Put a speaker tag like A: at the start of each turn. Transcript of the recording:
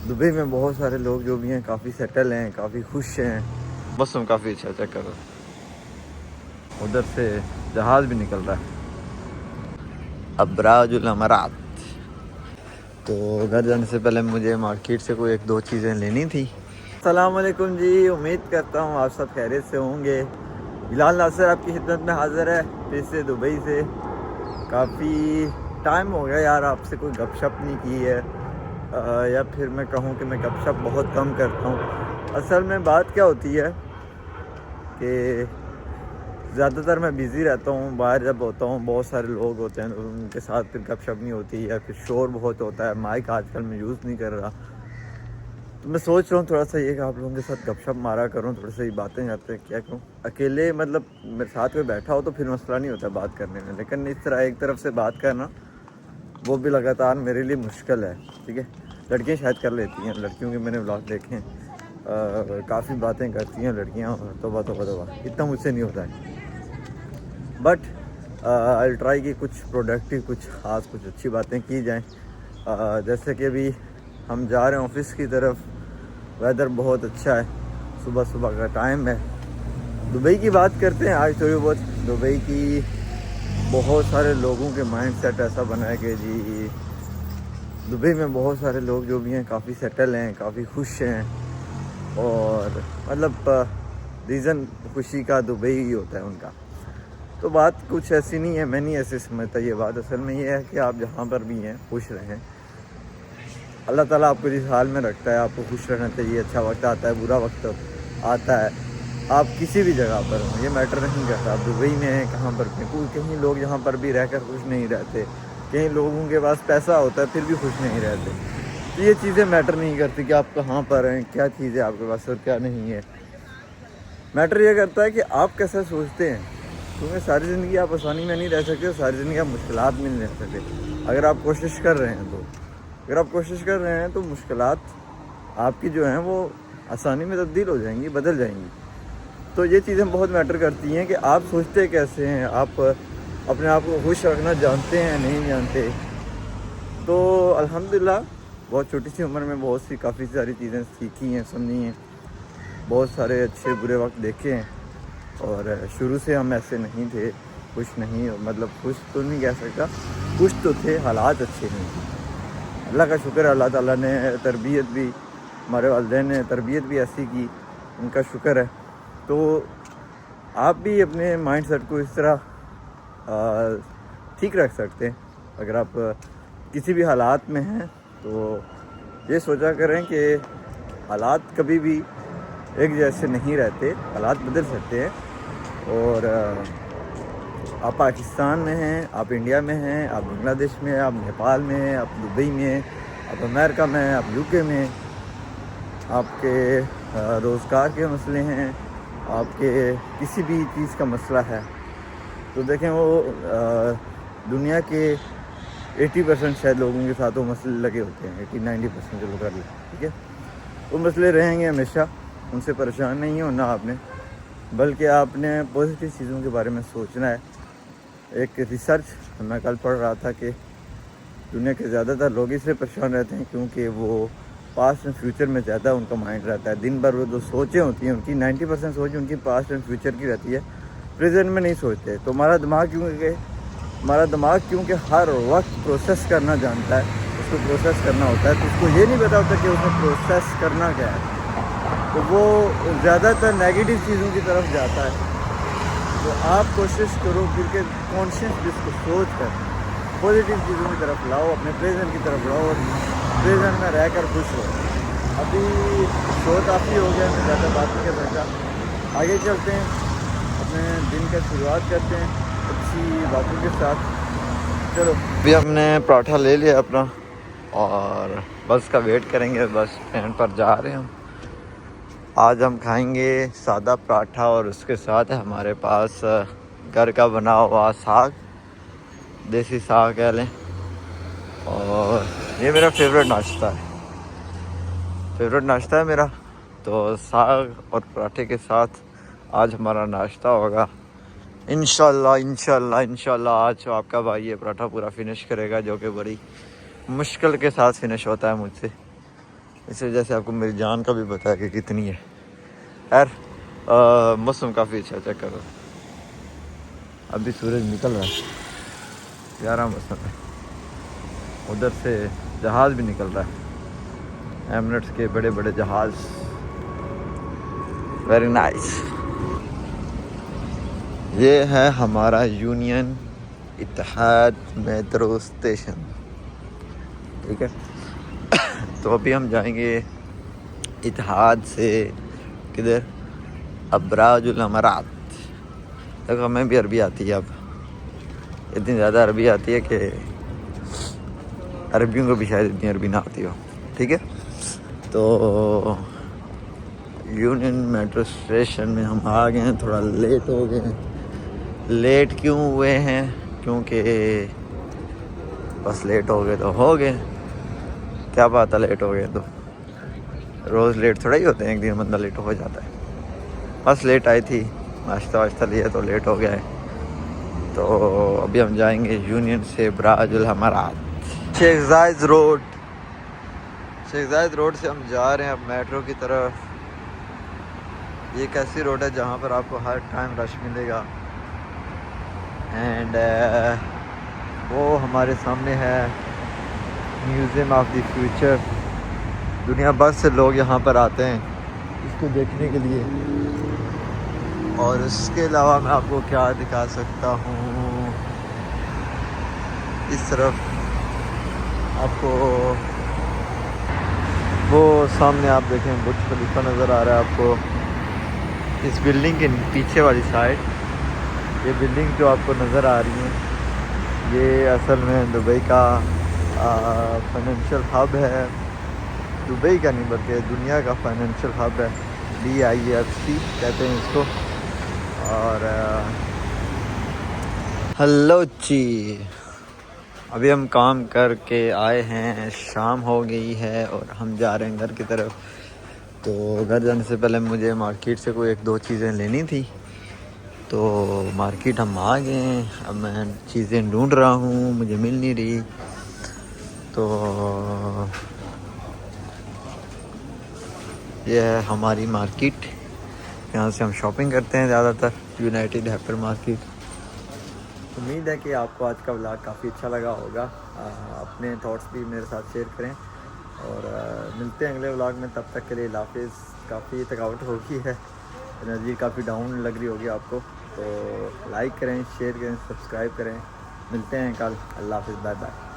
A: Dubai میں بہت سارے لوگ جو بھی ہیں کافی سیٹل ہیں, کافی خوش ہیں. موسم کافی اچھا, چیک کرو ادھر سے جہاز بھی نکل رہا ہے, ابراج الامارات. تو گھر جانے سے پہلے مجھے مارکیٹ سے کوئی 1-2 چیزیں لینی تھی. السلام علیکم جی, امید کرتا ہوں آپ سب خیریت سے ہوں گے. بلال ناصر آپ کی خدمت میں حاضر ہے پھر سے دبئی سے. کافی ٹائم ہو گیا یار آپ سے کوئی گپ شپ نہیں کی ہے, یا پھر میں کہوں کہ میں گپ شپ بہت کم کرتا ہوں. اصل میں بات کیا ہوتی ہے کہ زیادہ تر میں بزی رہتا ہوں. باہر جب ہوتا ہوں بہت سارے لوگ ہوتے ہیں, ان کے ساتھ پھر گپ شپ نہیں ہوتی, یا پھر شور بہت ہوتا ہے. مائک آج کل میں یوز نہیں کر رہا, تو میں سوچ رہا ہوں تھوڑا سا یہ کہ آپ لوگوں کے ساتھ گپ شپ مارا کروں, تھوڑی سی باتیں کرتے ہیں. کیا کروں اکیلے, مطلب میرے ساتھ میں بیٹھا ہو تو پھر مسئلہ نہیں ہوتا بات کرنے میں, لیکن اس طرح ایک طرف سے بات کرنا وہ بھی لگاتار میرے لیے مشکل ہے. ٹھیک ہے, لڑکیاں شاید کر لیتی ہیں, لڑکیوں کے میں نے ولاگ دیکھے ہیں, کافی باتیں کرتی ہیں لڑکیاں, توبہ توبہ توبہ, اتنا مجھ سے نہیں ہوتا ہے. بٹ آئی ٹرائی کہ کچھ پروڈکٹیو, کچھ خاص, کچھ اچھی باتیں کی جائیں. جیسے کہ ابھی ہم جا رہے ہیں آفس کی طرف, ویدر بہت اچھا ہے, صبح صبح کا ٹائم ہے. دبئی کی بات کرتے ہیں آج تھوڑی بہت. دبئی کی بہت سارے لوگوں کے مائنڈ سیٹ ایسا بنا ہے کہ جی دبئی میں بہت سارے لوگ جو بھی ہیں کافی سیٹل ہیں, کافی خوش ہیں, اور مطلب ریزن خوشی کا دبئی ہی ہوتا ہے ان کا. تو بات کچھ ایسی نہیں ہے, میں نہیں ایسے سمجھتا یہ بات. اصل میں یہ ہے کہ آپ جہاں پر بھی ہیں خوش رہیں. اللہ تعالیٰ آپ کو جس حال میں رکھتا ہے آپ کو خوش رہنا چاہیے. اچھا وقت آتا ہے, برا وقت آتا ہے, آپ کسی بھی جگہ پر ہوں, یہ میٹر نہیں کرتا. آپ دبئی میں ہیں, کہاں پر بھی, کہیں لوگ یہاں پر بھی رہ کر خوش نہیں رہتے, کہیں لوگوں کے پاس پیسہ ہوتا ہے پھر بھی خوش نہیں رہتے. تو یہ چیزیں میٹر نہیں کرتی کہ آپ کہاں پر ہیں, کیا چیز ہے آپ کے پاس اور کیا نہیں ہے. میٹر یہ کرتا ہے کہ آپ کیسا سوچتے ہیں, کیونکہ ساری زندگی آپ آسانی میں نہیں رہ سکتے, ساری زندگی آپ مشکلات میں نہیں رہ سکتے. اگر آپ کوشش کر رہے ہیں تو مشکلات آپ کی جو ہیں وہ آسانی میں تبدیل ہو جائیں گی, بدل جائیں گی. تو یہ چیزیں بہت میٹر کرتی ہیں کہ آپ سوچتے کیسے ہیں, آپ اپنے آپ کو خوش رکھنا جانتے ہیں نہیں جانتے. تو الحمدللہ بہت چھوٹی سی عمر میں بہت سی کافی ساری چیزیں سیکھی ہیں, سمجھی ہیں, بہت سارے اچھے برے وقت دیکھے ہیں. اور شروع سے ہم ایسے نہیں تھے, خوش نہیں, مطلب خوش تو نہیں کہہ سکتا, خوش تو تھے, حالات اچھے نہیں تھے. اللہ کا شکر ہے, اللہ تعالیٰ نے تربیت بھی, ہمارے والدین نے تربیت بھی ایسی کی, ان کا شکر ہے. تو آپ بھی اپنے مائنڈ سیٹ کو اس طرح ٹھیک رکھ سکتے ہیں. اگر آپ کسی بھی حالات میں ہیں تو یہ سوچا کریں کہ حالات کبھی بھی ایک جیسے نہیں رہتے, حالات بدل سکتے ہیں. اور آپ پاکستان میں ہیں, آپ انڈیا میں ہیں, آپ بنگلہ دیش میں ہیں, آپ نیپال میں ہیں, آپ دبئی میں ہیں, آپ امریکہ میں ہیں, آپ UK میں ہیں, آپ کے روزگار کے مسئلے ہیں, آپ کے کسی بھی چیز کا مسئلہ ہے, تو دیکھیں وہ دنیا کے 80% شاید لوگوں کے ساتھ وہ مسئلے لگے ہوتے ہیں, 80-90% چلو کر لیں, ٹھیک ہے. وہ مسئلے رہیں گے ہمیشہ, ان سے پریشان نہیں ہونا آپ نے, بلکہ آپ نے پازیٹیو چیزوں کے بارے میں سوچنا ہے. ایک ریسرچ میں کل پڑھ رہا تھا کہ دنیا کے زیادہ تر لوگ اس لیے پریشان رہتے ہیں کیونکہ وہ پاسٹ اینڈ فیوچر میں زیادہ ان کا مائنڈ رہتا ہے. دن بھر وہ جو سوچیں ہوتی ہیں ان کی 90% سوچ ان کی پاسٹ اینڈ فیوچر کی رہتی ہے, پریزنٹ میں نہیں سوچتے. تو ہمارا دماغ کیونکہ ہر وقت پروسیس کرنا جانتا ہے, اس کو پروسیس کرنا ہوتا ہے, تو اس کو یہ نہیں پتا ہوتا کہ اس میں پروسیس کرنا کیا ہے, تو وہ زیادہ تر نیگیٹو چیزوں کی طرف جاتا ہے. تو آپ کوشش کرو کیونکہ کانشیس جس کو سوچ کر پازیٹیو چیزوں کی طرف لاؤ, اپنے پریزنٹ کی طرف لاؤ, اور پریزنٹ میں رہ کر خوش ہو. ابھی شو کافی ہو گیا, میں زیادہ بات نہیں کر سکتا. آگے چلتے ہیں, اپنے دن کا شروعات کرتے ہیں اچھی باتوں کے ساتھ. چلو ابھی ہم نے پراٹھا لے لیا اپنا, اور بس کا ویٹ کریں گے, بس اسٹینڈ پر جا رہے ہیں ہم. آج ہم کھائیں گے سادہ پراٹھا, اور اس کے ساتھ ہمارے پاس گھر کا بنا ہوا ساگ, دیسی ساگ کہہ لیں, اور یہ میرا فیوریٹ ناشتہ ہے میرا. تو ساگ اور پراٹھے کے ساتھ آج ہمارا ناشتہ ہوگا انشاءاللہ. آج آپ کا بھائی یہ پراٹھا پورا فنش کرے گا, جو کہ بڑی مشکل کے ساتھ فنش ہوتا ہے مجھ سے. اس وجہ سے آپ کو میری جان کا بھی پتا ہے کہ کتنی ہے. خیر موسم کافی اچھا, چیک کرو ابھی سورج نکل رہا ہے, پیارا موسم ہے. ادھر سے جہاز بھی نکل رہا ہے, ایمریٹس کے بڑے بڑے جہاز, ویری نائس. یہ ہے ہمارا یونین اتحاد میٹرو اسٹیشن, ٹھیک ہے. تو ابھی ہم جائیں گے اتحاد سے کدھر, ابراج الامارات. دیکھو ہمیں بھی عربی آتی ہے, اب اتنی زیادہ عربی آتی ہے کہ عربیوں کو بھی شاید اتنی عربی نہ آتی ہو, ٹھیک ہے. تو یونین میٹرو اسٹیشن میں ہم آ گئے ہیں, تھوڑا لیٹ ہو گئے ہیں. لیٹ کیوں ہوئے ہیں, کیونکہ بس لیٹ ہو گئے تو ہو گئے, کیا بات ہے لیٹ ہو گئے تو, روز لیٹ تھوڑا ہی ہوتے ہیں, ایک دن بندہ لیٹ ہو جاتا ہے. بس لیٹ آئی تھی, ناشتہ واشتہ لیا تو لیٹ ہو گیا ہے. تو ابھی ہم جائیں گے یونین سے ابراج الامارات. شیخ زاید روڈ, شیخ زاید روڈ سے ہم جا رہے ہیں اب میٹرو کی طرف. یہ ایک ایسی روڈ ہے جہاں پر آپ کو ہر ٹائم رش ملے گا. اینڈ وہ ہمارے سامنے ہے میوزیم آف دی فیوچر. دنیا بھر سے لوگ یہاں پر آتے ہیں اس کو دیکھنے کے لیے. اور اس کے علاوہ میں آپ کو کیا دکھا سکتا ہوں, اس طرف آپ کو وہ سامنے آپ دیکھیں برج خلیفہ نظر آ رہا ہے آپ کو. اس بلڈنگ کے پیچھے والی سائڈ, یہ بلڈنگ جو آپ کو نظر آ رہی ہیں یہ اصل میں دبئی کا فائنینشیل ہب ہے. دبئی کا نہیں بلکہ دنیا کا فائنینشیل ہب ہے, DIFC کہتے ہیں اس کو. اور ہلو جی, ابھی ہم کام کر کے آئے ہیں, شام ہو گئی ہے اور ہم جا رہے ہیں گھر کی طرف. تو گھر جانے سے پہلے مجھے مارکیٹ سے کوئی ایک دو چیزیں لینی تھی, تو مارکیٹ ہم آ گئے ہیں. اب میں چیزیں ڈھونڈ رہا ہوں, مجھے مل نہیں رہی. تو یہ ہے ہماری مارکیٹ, یہاں سے ہم شاپنگ کرتے ہیں زیادہ تر, یونائٹیڈ ہائپر مارکیٹ. امید ہے کہ آپ کو آج کا ولاگ کافی اچھا لگا ہوگا. اپنے تھاٹس بھی میرے ساتھ شیئر کریں, اور ملتے ہیں اگلے ولاگ میں. تب تک کے لیے اللہ حافظ. کافی تھکاوٹ ہو گئی ہے, انرجی کافی ڈاؤن لگ رہی ہوگی آپ کو, تو لائک کریں, شیئر کریں, سبسکرائب کریں. ملتے ہیں کل. اللہ حافظ, بائے بائے.